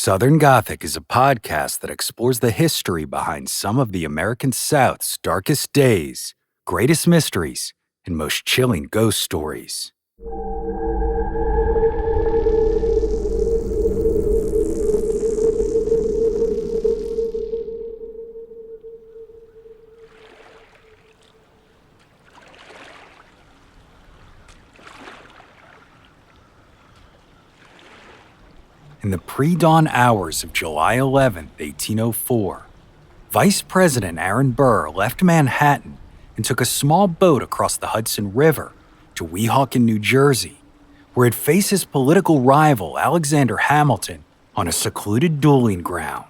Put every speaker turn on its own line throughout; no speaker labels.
Southern Gothic is a podcast that explores the history behind some of the American South's darkest days, greatest mysteries, and most chilling ghost stories. In the pre-dawn hours of July 11, 1804, Vice President Aaron Burr left Manhattan and took a small boat across the Hudson River to Weehawken, New Jersey, where it faced his political rival Alexander Hamilton on a secluded dueling ground.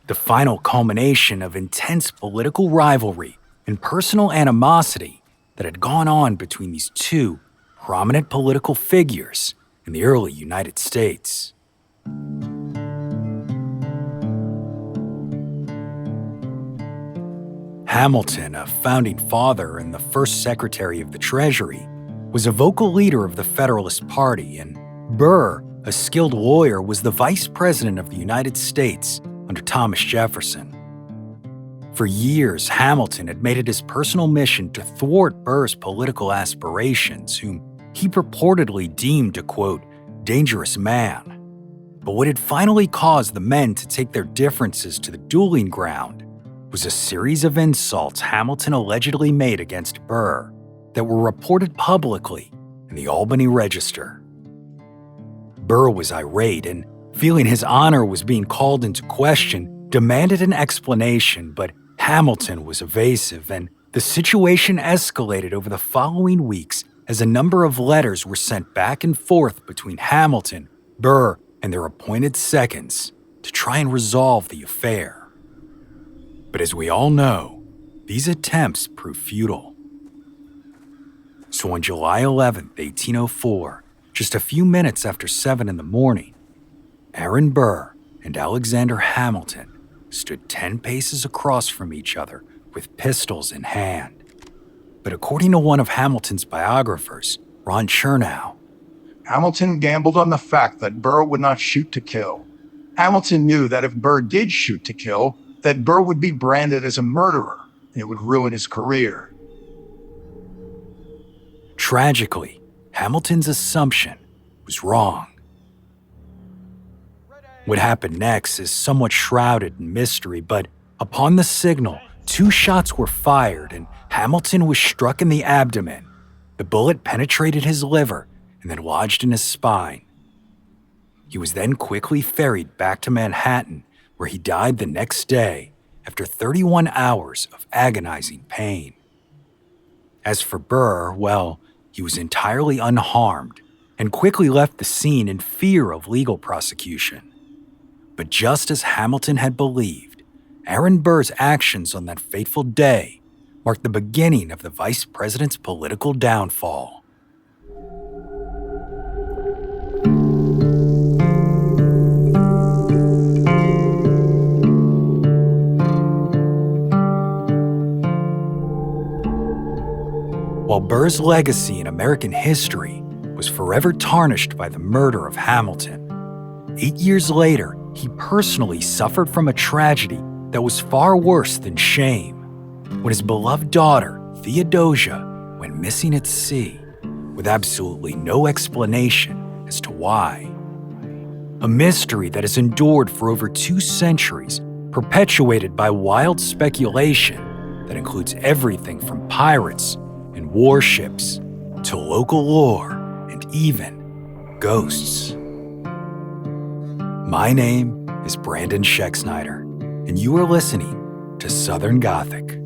The final culmination of intense political rivalry and personal animosity that had gone on between these two prominent political figures in the early United States. Hamilton, a founding father and the first Secretary of the Treasury, was a vocal leader of the Federalist Party, and Burr, a skilled lawyer, was the Vice President of the United States under Thomas Jefferson. For years, Hamilton had made it his personal mission to thwart Burr's political aspirations, whom he purportedly deemed a, quote, dangerous man. But what had finally caused the men to take their differences to the dueling ground was a series of insults Hamilton allegedly made against Burr that were reported publicly in the Albany Register. Burr was irate and, feeling his honor was being called into question, demanded an explanation, but Hamilton was evasive, and the situation escalated over the following weeks as a number of letters were sent back and forth between Hamilton, Burr, and their appointed seconds to try and resolve the affair. But as we all know, these attempts proved futile. So on July 11, 1804, just a few minutes after 7 in the morning, Aaron Burr and Alexander Hamilton stood 10 paces across from each other with pistols in hand. But according to one of Hamilton's biographers, Ron Chernow,
Hamilton gambled on the fact that Burr would not shoot to kill. Hamilton knew that if Burr did shoot to kill, that Burr would be branded as a murderer, and it would ruin his career.
Tragically, Hamilton's assumption was wrong. What happened next is somewhat shrouded in mystery, but upon the signal, 2 shots were fired and Hamilton was struck in the abdomen. The bullet penetrated his liver and then lodged in his spine. He was then quickly ferried back to Manhattan, where he died the next day after 31 hours of agonizing pain. As for Burr, well, he was entirely unharmed and quickly left the scene in fear of legal prosecution. But just as Hamilton had believed, Aaron Burr's actions on that fateful day marked the beginning of the vice president's political downfall. While Burr's legacy in American history was forever tarnished by the murder of Hamilton, 8 years later, he personally suffered from a tragedy that was far worse than shame, when his beloved daughter, Theodosia, went missing at sea with absolutely no explanation as to why. A mystery that has endured for over 2 centuries, perpetuated by wild speculation that includes everything from pirates and warships to local lore and even ghosts. My name is Brandon Schexnayder, and you are listening to Southern Gothic.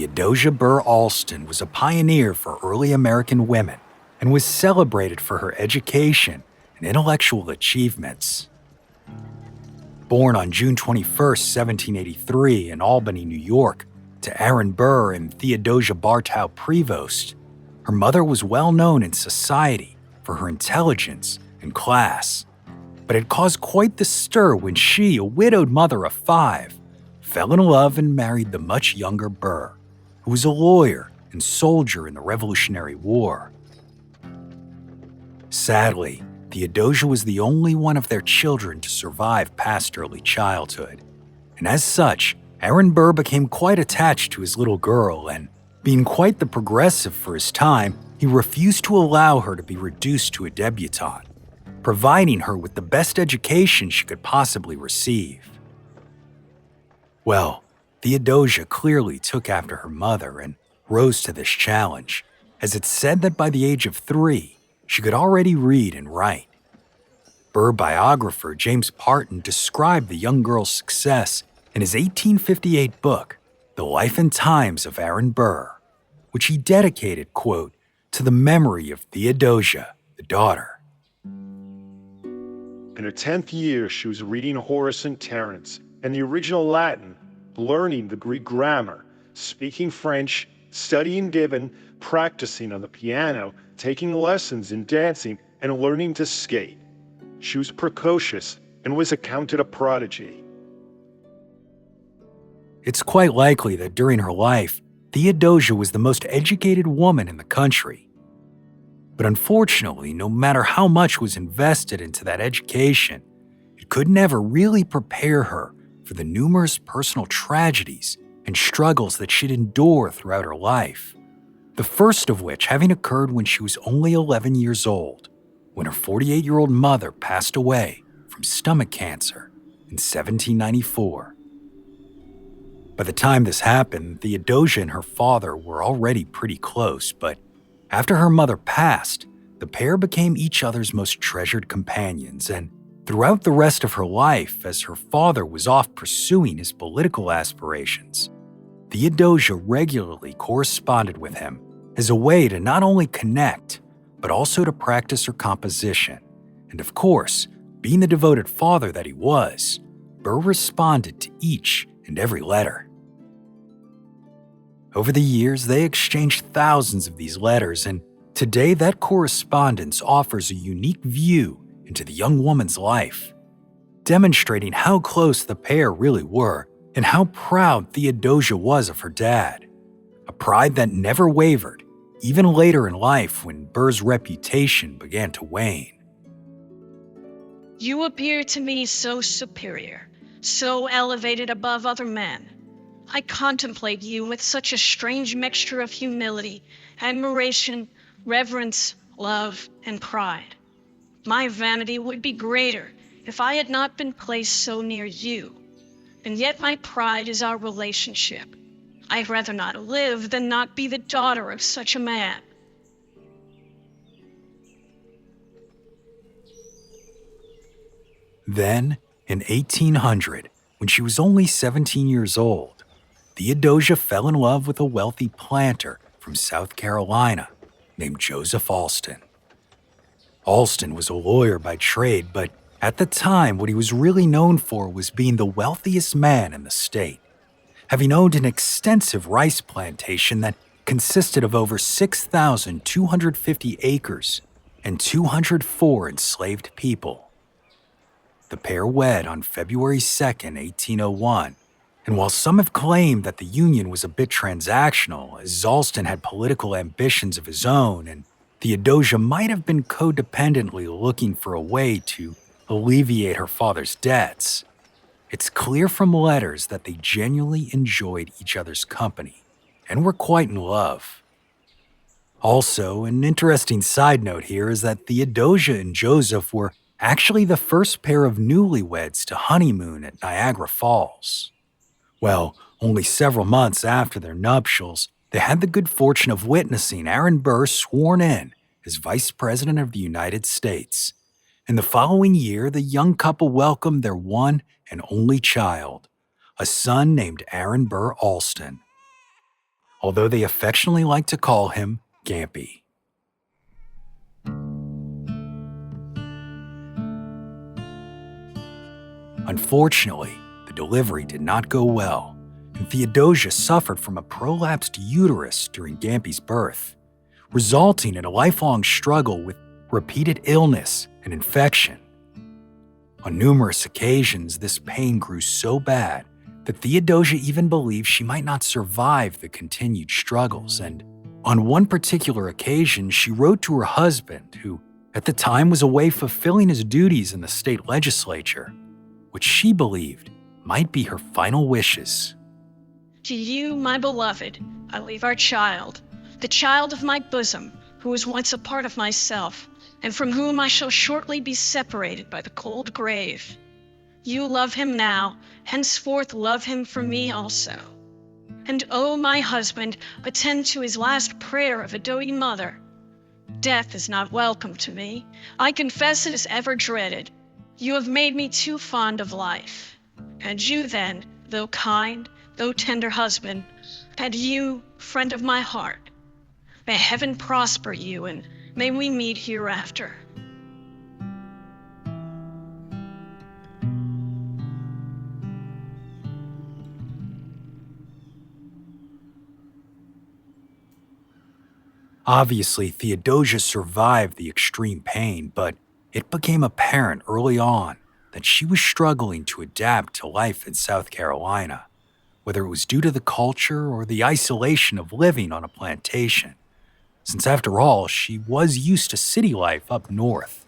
Theodosia Burr Alston was a pioneer for early American women and was celebrated for her education and intellectual achievements. Born on June 21, 1783 in Albany, New York, to Aaron Burr and Theodosia Bartow Prevost, her mother was well known in society for her intelligence and class, but it caused quite the stir when she, a widowed mother of 5, fell in love and married the much younger Burr, who was a lawyer and soldier in the Revolutionary War. Sadly, Theodosia was the only one of their children to survive past early childhood, and as such, Aaron Burr became quite attached to his little girl, and being quite the progressive for his time, he refused to allow her to be reduced to a debutante, providing her with the best education she could possibly receive. Well, Theodosia clearly took after her mother and rose to this challenge, as it's said that by the age of 3, she could already read and write. Burr biographer James Parton described the young girl's success in his 1858 book, The Life and Times of Aaron Burr, which he dedicated, quote, to the memory of Theodosia, the daughter.
In her 10th year, she was reading Horace and Terence and the original Latin, learning the Greek grammar, speaking French, studying Gibbon, practicing on the piano, taking lessons in dancing, and learning to skate. She was precocious and was accounted a prodigy.
It's quite likely that during her life, Theodosia was the most educated woman in the country. But unfortunately, no matter how much was invested into that education, it could never really prepare her for the numerous personal tragedies and struggles that she'd endure throughout her life. The first of which having occurred when she was only 11 years old, when her 48-year-old mother passed away from stomach cancer in 1794. By the time this happened, Theodosia and her father were already pretty close, but after her mother passed, the pair became each other's most treasured companions, and throughout the rest of her life, as her father was off pursuing his political aspirations, Theodosia regularly corresponded with him as a way to not only connect, but also to practice her composition. And of course, being the devoted father that he was, Burr responded to each and every letter. Over the years, they exchanged thousands of these letters, and today that correspondence offers a unique view into the young woman's life, demonstrating how close the pair really were and how proud Theodosia was of her dad, a pride that never wavered, even later in life when Burr's reputation began to wane.
You appear to me so superior, so elevated above other men. I contemplate you with such a strange mixture of humility, admiration, reverence, love, and pride. My vanity would be greater if I had not been placed so near you, and yet my pride is our relationship. I'd rather not live than not be the daughter of such a man.
Then, in 1800, when she was only 17 years old, Theodosia fell in love with a wealthy planter from South Carolina named Joseph Alston. Alston was a lawyer by trade, but at the time, what he was really known for was being the wealthiest man in the state, having owned an extensive rice plantation that consisted of over 6,250 acres and 204 enslaved people. The pair wed on February 2, 1801, and while some have claimed that the union was a bit transactional, as Alston had political ambitions of his own, and Theodosia might have been codependently looking for a way to alleviate her father's debts, it's clear from letters that they genuinely enjoyed each other's company and were quite in love. Also, an interesting side note here is that Theodosia and Joseph were actually the first pair of newlyweds to honeymoon at Niagara Falls. Well, only several months after their nuptials, they had the good fortune of witnessing Aaron Burr sworn in as Vice President of the United States. And the following year, the young couple welcomed their one and only child, a son named Aaron Burr Alston. although they affectionately like to call him Gampy. Unfortunately, the delivery did not go well, and Theodosia suffered from a prolapsed uterus during Gampy's birth, resulting in a lifelong struggle with repeated illness and infection. On numerous occasions, this pain grew so bad that Theodosia even believed she might not survive the continued struggles, and on one particular occasion, she wrote to her husband, who at the time was away fulfilling his duties in the state legislature, which she believed might be her final wishes.
To you, my beloved, I leave our child, the child of my bosom, who was once a part of myself, and from whom I shall shortly be separated by the cold grave. You love him now, henceforth love him for me also. And oh, my husband, attend to his last prayer of a doting mother. Death is not welcome to me. I confess it is ever dreaded. You have made me too fond of life. And you then, though kind, though tender husband, and you, friend of my heart, may heaven prosper you, and may we meet hereafter.
Obviously, Theodosia survived the extreme pain, but it became apparent early on that she was struggling to adapt to life in South Carolina, whether it was due to the culture or the isolation of living on a plantation, since after all, she was used to city life up north.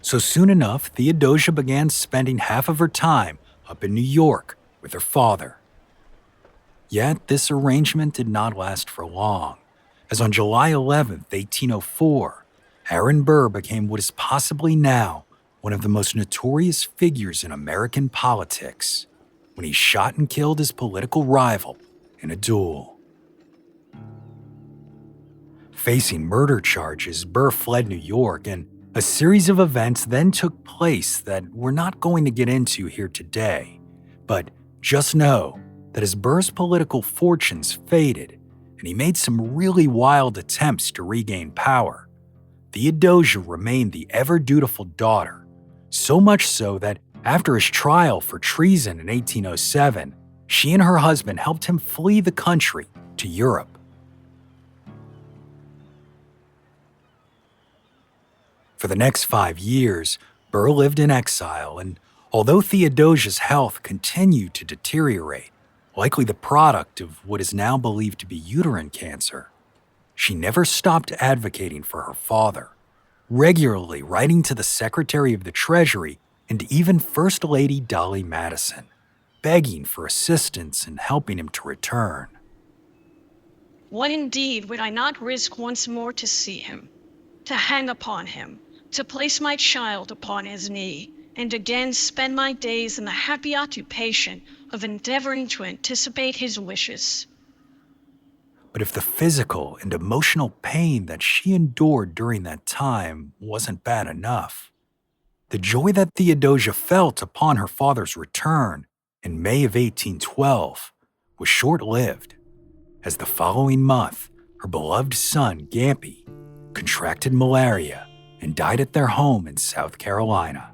So soon enough, Theodosia began spending half of her time up in New York with her father. Yet this arrangement did not last for long, as on July 11, 1804, Aaron Burr became what is possibly now one of the most notorious figures in American politics when he shot and killed his political rival in a duel. Facing murder charges, Burr fled New York, and a series of events then took place that we're not going to get into here today. But just know that as Burr's political fortunes faded, and he made some really wild attempts to regain power, Theodosia remained the ever-dutiful daughter, so much so that after his trial for treason in 1807, she and her husband helped him flee the country to Europe. For the next 5 years, Burr lived in exile, and although Theodosia's health continued to deteriorate, likely the product of what is now believed to be uterine cancer, she never stopped advocating for her father, regularly writing to the Secretary of the Treasury and even First Lady Dolly Madison, begging for assistance in helping him to return.
What indeed would I not risk once more to see him, to hang upon him, to place my child upon his knee, and again spend my days in the happy occupation of endeavoring to anticipate his wishes.
But if the physical and emotional pain that she endured during that time wasn't bad enough, the joy that Theodosia felt upon her father's return in May of 1812 was short-lived, as the following month, her beloved son, Gampy, contracted malaria and died at their home in South Carolina.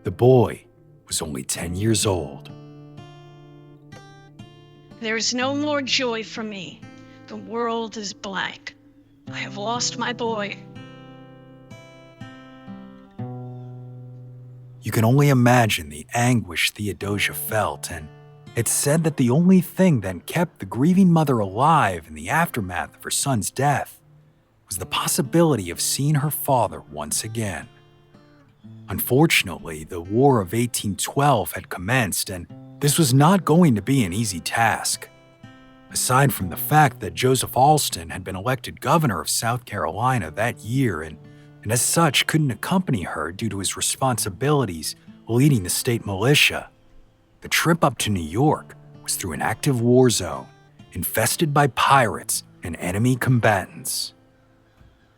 The boy was only 10 years old.
There is no more joy for me. The world is blank. I have lost my boy.
You can only imagine the anguish Theodosia felt, and it's said that the only thing that kept the grieving mother alive in the aftermath of her son's death was the possibility of seeing her father once again. Unfortunately, the War of 1812 had commenced, and this was not going to be an easy task. Aside from the fact that Joseph Alston had been elected governor of South Carolina that year and as such couldn't accompany her due to his responsibilities leading the state militia, the trip up to New York was through an active war zone infested by pirates and enemy combatants.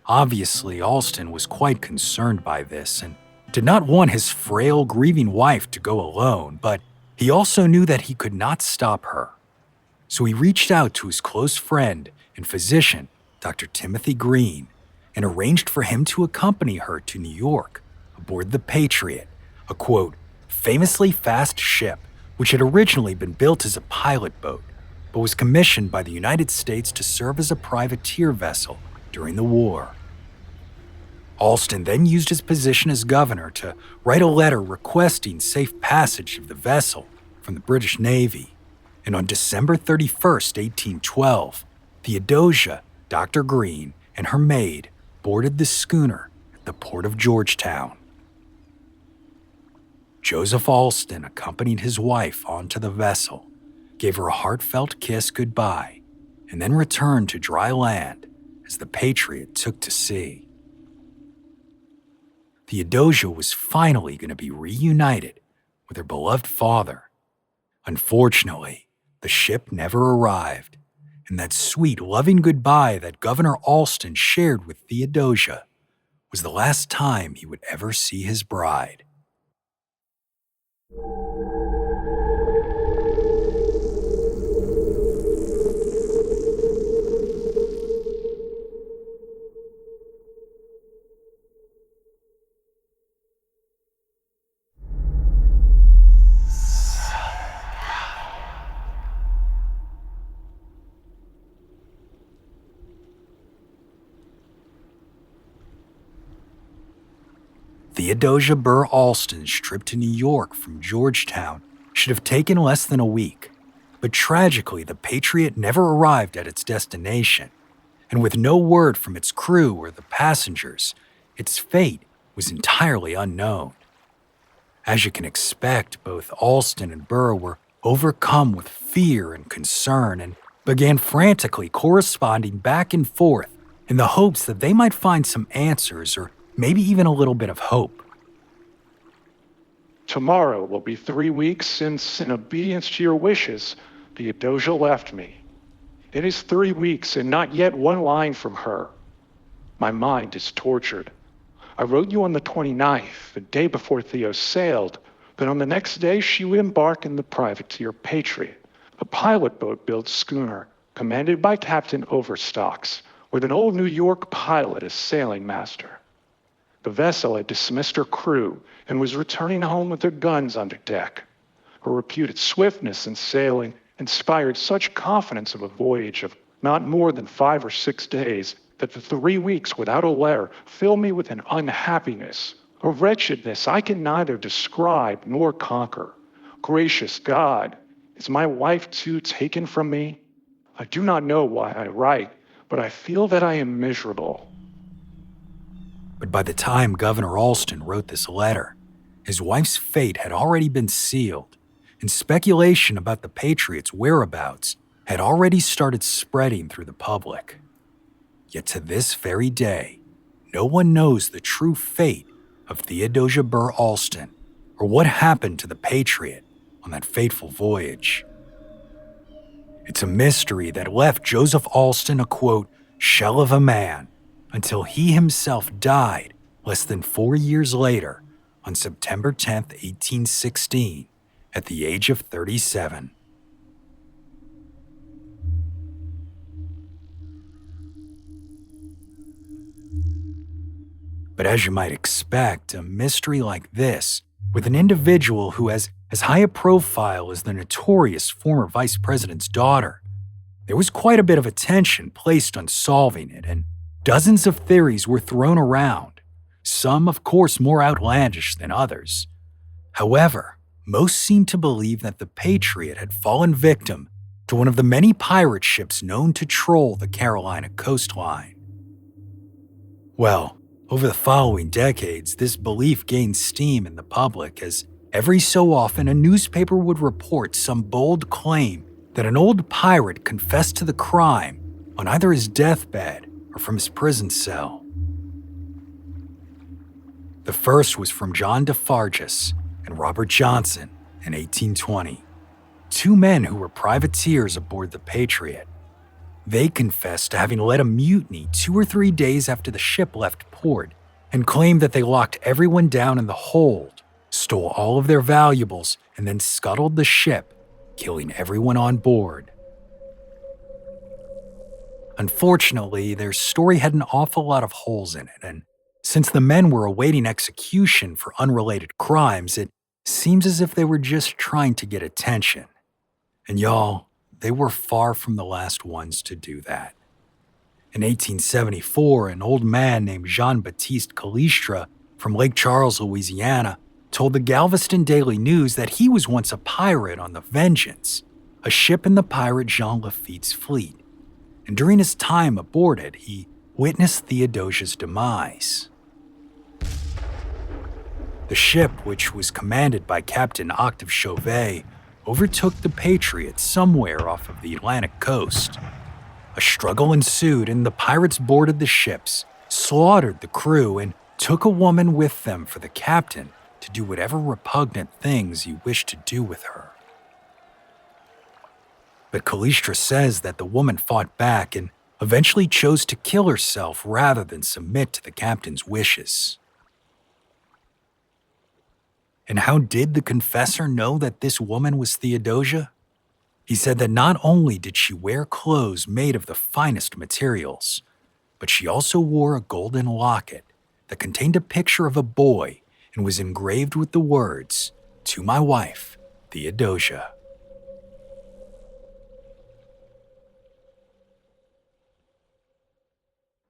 Obviously, Alston was quite concerned by this and did not want his frail, grieving wife to go alone, but he also knew that he could not stop her. So he reached out to his close friend and physician, Dr. Timothy Green, and arranged for him to accompany her to New York aboard the Patriot, a quote, famously fast ship which had originally been built as a pilot boat, but was commissioned by the United States to serve as a privateer vessel during the war. Alston then used his position as governor to write a letter requesting safe passage of the vessel from the British Navy, and on December 31st, 1812, Theodosia, Dr. Green, and her maid boarded the schooner at the port of Georgetown. Joseph Alston accompanied his wife onto the vessel, gave her a heartfelt kiss goodbye, and then returned to dry land as the Patriot took to sea. Theodosia was finally going to be reunited with her beloved father. Unfortunately, the ship never arrived, and that sweet, loving goodbye that Governor Alston shared with Theodosia was the last time he would ever see his bride. Theodosia Burr Alston's trip to New York from Georgetown should have taken less than a week, but tragically the Patriot never arrived at its destination, and with no word from its crew or the passengers, its fate was entirely unknown. As you can expect, both Alston and Burr were overcome with fear and concern and began frantically corresponding back and forth in the hopes that they might find some answers or maybe even a little bit of hope.
Tomorrow will be 3 weeks since, in obedience to your wishes, Theodosia left me. It is 3 weeks and not yet one line from her. My mind is tortured. I wrote you on the 29th, the day before Theo sailed, that on the next day she would embark in the privateer Patriot, a pilot boat-built schooner commanded by Captain Overstocks, with an old New York pilot as sailing master. The vessel had dismissed her crew and was returning home with her guns under deck. Her reputed swiftness in sailing inspired such confidence of a voyage of not more than 5 or 6 days that the 3 weeks without a letter filled me with an unhappiness, a wretchedness I can neither describe nor conquer. Gracious God, is my wife too taken from me? I do not know why I write, but I feel that I am miserable.
But by the time Governor Alston wrote this letter, his wife's fate had already been sealed, and speculation about the Patriot's whereabouts had already started spreading through the public. Yet to this very day, no one knows the true fate of Theodosia Burr Alston or what happened to the Patriot on that fateful voyage. It's a mystery that left Joseph Alston a, quote, shell of a man, until he himself died less than 4 years later on September 10, 1816, at the age of 37. But as you might expect, a mystery like this, with an individual who has as high a profile as the notorious former vice president's daughter, there was quite a bit of attention placed on solving it, and dozens of theories were thrown around, some, of course, more outlandish than others. However, most seemed to believe that the Patriot had fallen victim to one of the many pirate ships known to troll the Carolina coastline. Well, over the following decades, this belief gained steam in the public as every so often a newspaper would report some bold claim that an old pirate confessed to the crime on either his deathbed or from his prison cell. The first was from John DeFargus and Robert Johnson in 1820, 2 men who were privateers aboard the Patriot. They confessed to having led a mutiny 2 or 3 days after the ship left port and claimed that they locked everyone down in the hold, stole all of their valuables, and then scuttled the ship, killing everyone on board. Unfortunately, their story had an awful lot of holes in it, and since the men were awaiting execution for unrelated crimes, it seems as if they were just trying to get attention. And y'all, they were far from the last ones to do that. In 1874, an old man named Jean-Baptiste Callistre from Lake Charles, Louisiana, told the Galveston Daily News that he was once a pirate on the Vengeance, a ship in the pirate Jean Lafitte's fleet. And during his time aboard it, he witnessed Theodosia's demise. The ship, which was commanded by Captain Octave Chauvet, overtook the Patriot somewhere off of the Atlantic coast. A struggle ensued, and the pirates boarded the ships, slaughtered the crew, and took a woman with them for the captain to do whatever repugnant things he wished to do with her. But Callistre says that the woman fought back and eventually chose to kill herself rather than submit to the captain's wishes. And how did the confessor know that this woman was Theodosia? He said that not only did she wear clothes made of the finest materials, but she also wore a golden locket that contained a picture of a boy and was engraved with the words, "To my wife, Theodosia."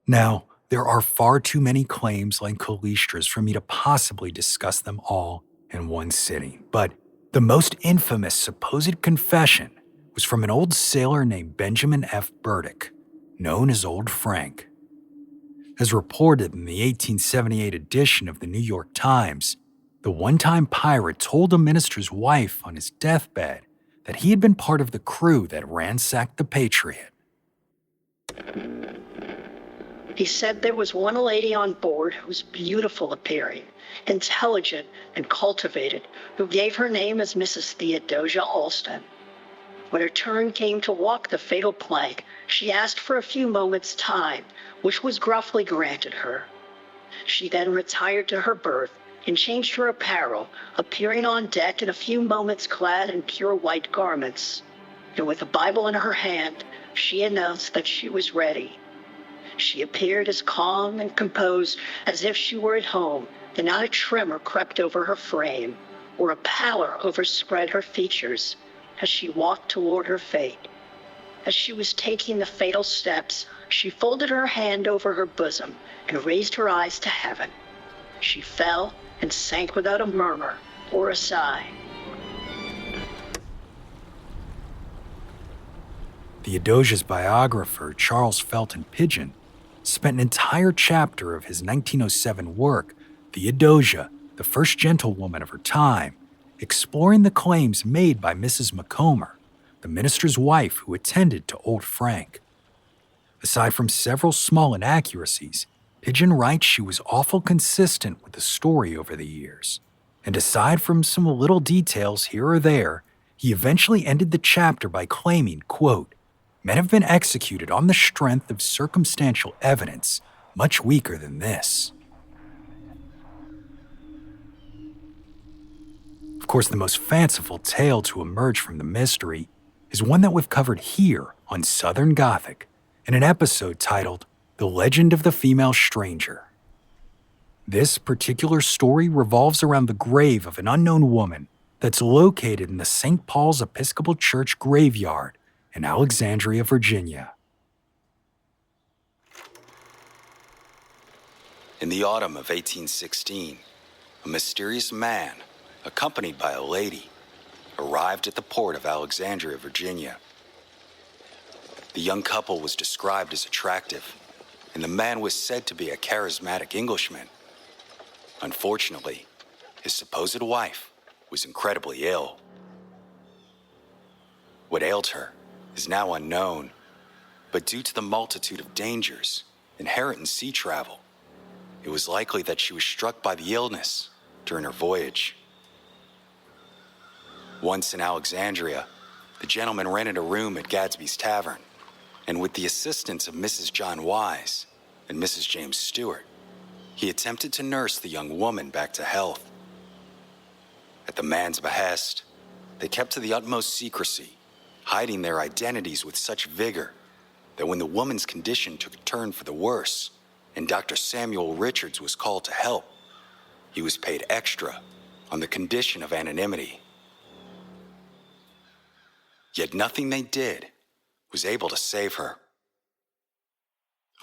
Now, there are far too many claims like Callistre's for me to possibly discuss them all in one sitting, but the most infamous supposed confession was from an old sailor named Benjamin F. Burdick, known as Old Frank. As reported in the 1878 edition of the New York Times, the one-time pirate told a minister's wife on his deathbed that he had been part of the crew that ransacked the Patriot.
He said there was one lady on board who was beautiful appearing, intelligent and cultivated, who gave her name as Mrs. Theodosia Alston. When her turn came to walk the fatal plank, she asked for a few moments' time, which was gruffly granted her. She then retired to her berth and changed her apparel, appearing on deck in a few moments clad in pure white garments. And with a Bible in her hand, she announced that she was ready. She appeared as calm and composed as if she were at home, and not a tremor crept over her frame, or a pallor overspread her features as she walked toward her fate. As she was taking the fatal steps, she folded her hand over her bosom and raised her eyes to heaven. She fell and sank without a murmur or a sigh.
Theodosia's biographer, Charles Felton Pidgeon, spent an entire chapter of his 1907 work, Theodosia, the First Gentlewoman of Her Time, exploring the claims made by Mrs. Macomber, the minister's wife who attended to Old Frank. Aside from several small inaccuracies, Pidgeon writes she was awful consistent with the story over the years. And aside from some little details here or there, he eventually ended the chapter by claiming, quote, "Men have been executed on the strength of circumstantial evidence much weaker than this." Of course, the most fanciful tale to emerge from the mystery is one that we've covered here on Southern Gothic in an episode titled The Legend of the Female Stranger. This particular story revolves around the grave of an unknown woman that's located in the St. Paul's Episcopal Church graveyard in Alexandria, Virginia.
In the autumn of 1816, a mysterious man, accompanied by a lady, arrived at the port of Alexandria, Virginia. The young couple was described as attractive, and the man was said to be a charismatic Englishman. Unfortunately, his supposed wife was incredibly ill. What ailed her is now unknown, but due to the multitude of dangers inherent in sea travel, it was likely that she was struck by the illness during her voyage. Once in Alexandria, the gentleman rented a room at Gadsby's Tavern, and with the assistance of Mrs. John Wise and Mrs. James Stewart, he attempted to nurse the young woman back to health. At the man's behest, they kept to the utmost secrecy, hiding their identities with such vigor that when the woman's condition took a turn for the worse and Dr. Samuel Richards was called to help, he was paid extra on the condition of anonymity. Yet nothing they did was able to save her.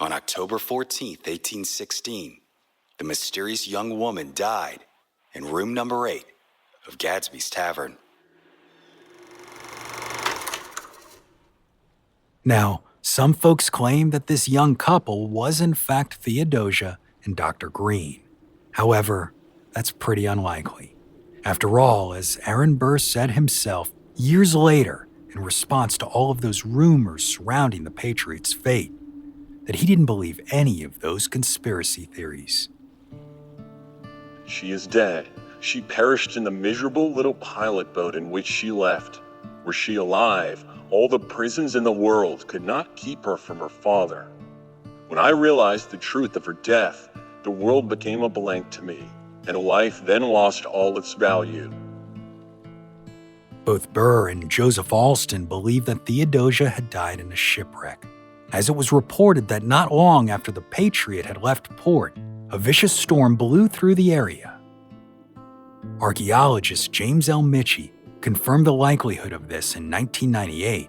On October 14th, 1816, the mysterious young woman died in room number 8 of Gadsby's Tavern.
Now, some folks claim that this young couple was in fact Theodosia and Dr. Green. However, that's pretty unlikely. After all, as Aaron Burr said himself years later in response to all of those rumors surrounding the Patriot's fate, that he didn't believe any of those conspiracy theories.
She is dead. She perished in the miserable little pilot boat in which she left. Were she alive, all the prisons in the world could not keep her from her father. When I realized the truth of her death, the world became a blank to me, and life then lost all its value.
Both Burr and Joseph Alston believed that Theodosia had died in a shipwreck, as it was reported that not long after the Patriot had left port, a vicious storm blew through the area. Archaeologist James L. Mitchie confirmed the likelihood of this in 1998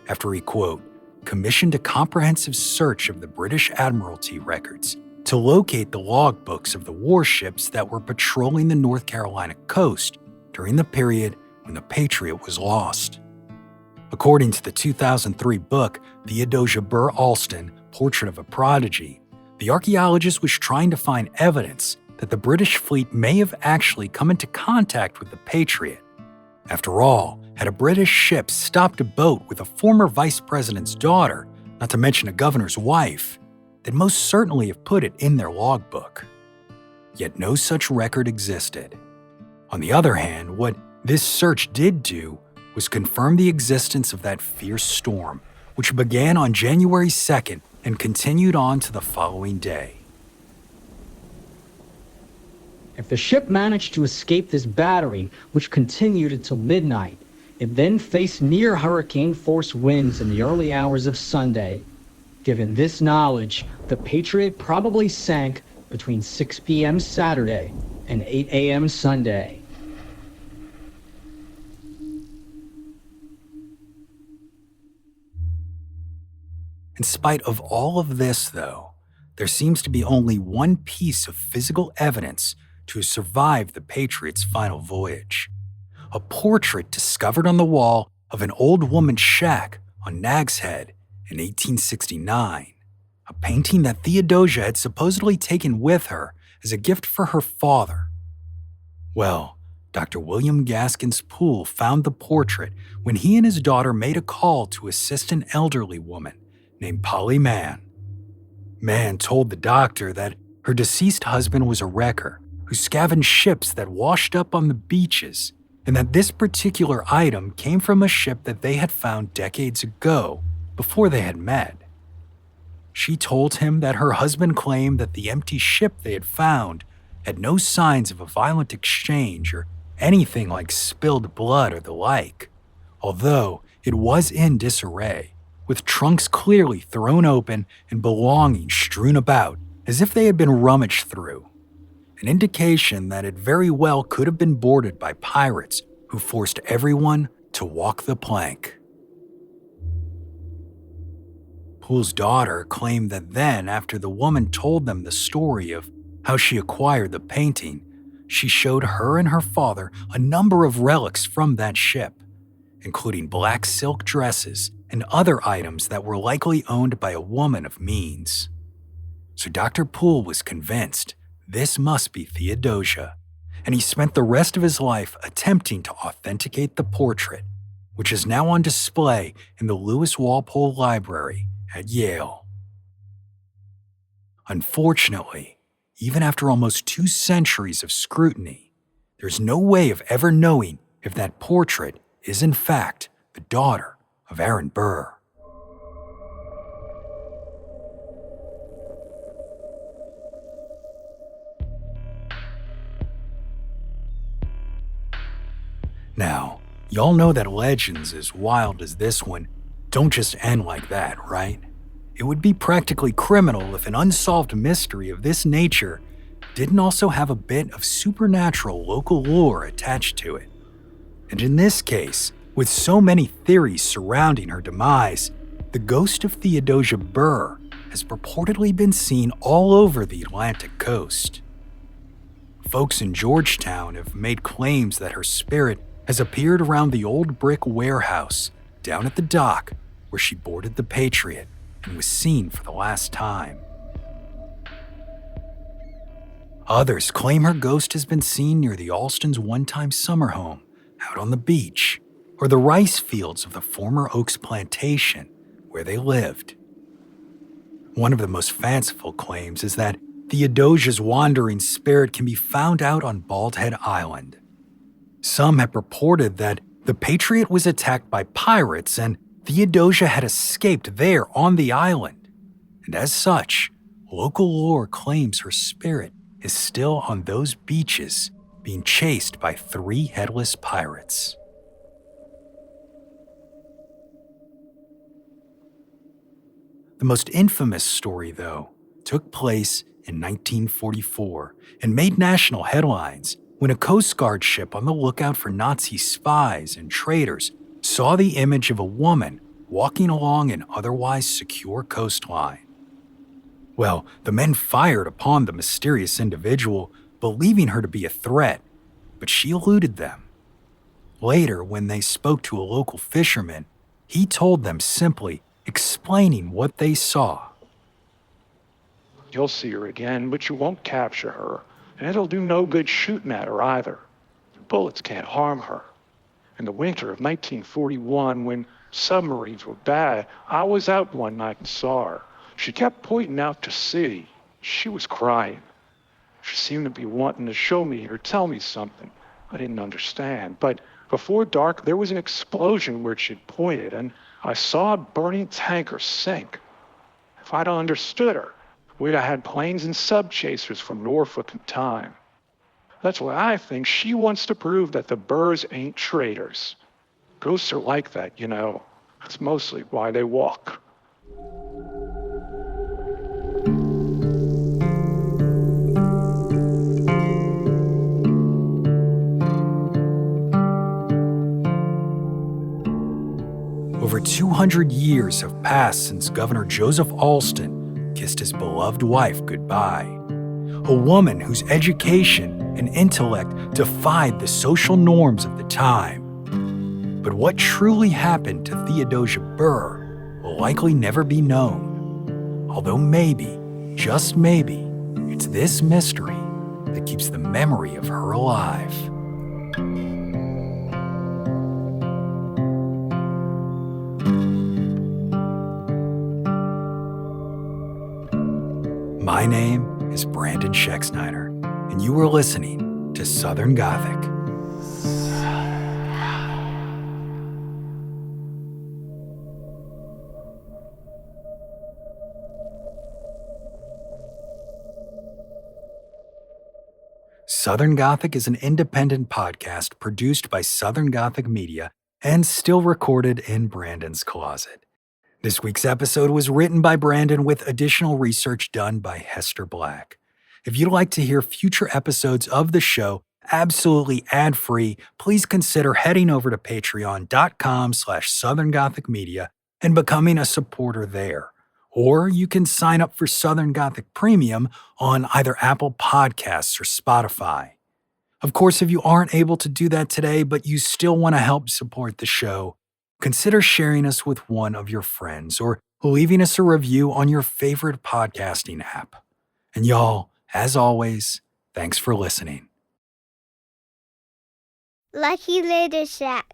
after he, quote, commissioned a comprehensive search of the British Admiralty records to locate the logbooks of the warships that were patrolling the North Carolina coast during the period when the Patriot was lost. According to the 2003 book, Theodosia Burr Alston, Portrait of a Prodigy, the archaeologist was trying to find evidence that the British fleet may have actually come into contact with the Patriot. After all, had a British ship stopped a boat with a former vice president's daughter, not to mention a governor's wife, they'd most certainly have put it in their logbook. Yet no such record existed. On the other hand, what this search did do was confirm the existence of that fierce storm, which began on January 2nd and continued on to the following day.
If the ship managed to escape this battery, which continued until midnight, it then faced near hurricane-force winds in the early hours of Sunday. Given this knowledge, the Patriot probably sank between 6 p.m. Saturday and 8 a.m. Sunday.
In spite of all of this, though, there seems to be only one piece of physical evidence to have survived the Patriot's final voyage. A portrait discovered on the wall of an old woman's shack on Nag's Head in 1869, a painting that Theodosia had supposedly taken with her as a gift for her father. Well, Dr. William Gaskins Poole found the portrait when he and his daughter made a call to assist an elderly woman named Polly Mann. Mann told the doctor that her deceased husband was a wrecker who scavenged ships that washed up on the beaches, and that this particular item came from a ship that they had found decades ago, before they had met. She told him that her husband claimed that the empty ship they had found had no signs of a violent exchange or anything like spilled blood or the like, although it was in disarray, with trunks clearly thrown open and belongings strewn about as if they had been rummaged through, an indication that it very well could have been boarded by pirates who forced everyone to walk the plank. Poole's daughter claimed that then, after the woman told them the story of how she acquired the painting, she showed her and her father a number of relics from that ship, including black silk dresses and other items that were likely owned by a woman of means. So Dr. Poole was convinced this must be Theodosia, and he spent the rest of his life attempting to authenticate the portrait, which is now on display in the Lewis Walpole Library at Yale. Unfortunately, even after almost 2 centuries of scrutiny, there's no way of ever knowing if that portrait is in fact the daughter of Aaron Burr. Now, y'all know that legends as wild as this one don't just end like that, right? It would be practically criminal if an unsolved mystery of this nature didn't also have a bit of supernatural local lore attached to it. And in this case, with so many theories surrounding her demise, the ghost of Theodosia Burr has purportedly been seen all over the Atlantic coast. Folks in Georgetown have made claims that her spirit has appeared around the old brick warehouse down at the dock where she boarded the Patriot and was seen for the last time. Others claim her ghost has been seen near the Alstons' one-time summer home out on the beach, or the rice fields of the former Oaks plantation where they lived. One of the most fanciful claims is that Theodosia's wandering spirit can be found out on Bald Head Island. Some have reported that the Patriot was attacked by pirates and Theodosia had escaped there on the island. And as such, local lore claims her spirit is still on those beaches being chased by 3 headless pirates. The most infamous story, though, took place in 1944 and made national headlines when a Coast Guard ship on the lookout for Nazi spies and traitors saw the image of a woman walking along an otherwise secure coastline. Well, the men fired upon the mysterious individual, believing her to be a threat, but she eluded them. Later, when they spoke to a local fisherman, he told them simply, explaining what they saw.
You'll see her again, but you won't capture her, and it'll do no good shooting at her either. Bullets can't harm her. In the winter of 1941, when submarines were bad, I was out one night and saw her. She kept pointing out to sea. She was crying. She seemed to be wanting to show me or tell me something. I didn't understand, but before dark, there was an explosion where she'd pointed, and I saw a burning tanker sink. If I'd understood her, we'd have had planes and sub-chasers from Norfolk in time. That's why I think she wants to prove that the Burrs ain't traitors. Ghosts are like that, you know. That's mostly why they walk.
Over 200 years have passed since Governor Joseph Alston kissed his beloved wife goodbye. A woman whose education and intellect defied the social norms of the time. But what truly happened to Theodosia Burr will likely never be known. Although maybe, just maybe, it's this mystery that keeps the memory of her alive. My name is Brandon Schexnayder, and you are listening to Southern Gothic. Southern Gothic is an independent podcast produced by Southern Gothic Media and still recorded in Brandon's closet. This week's episode was written by Brandon with additional research done by Hester Black. If you'd like to hear future episodes of the show absolutely ad-free, please consider heading over to patreon.com/southerngothicmedia and becoming a supporter there. Or you can sign up for Southern Gothic Premium on either Apple Podcasts or Spotify. Of course, if you aren't able to do that today, but you still want to help support the show, consider sharing us with one of your friends or leaving us a review on your favorite podcasting app. And y'all, as always, thanks for listening.
Lucky Little Shack.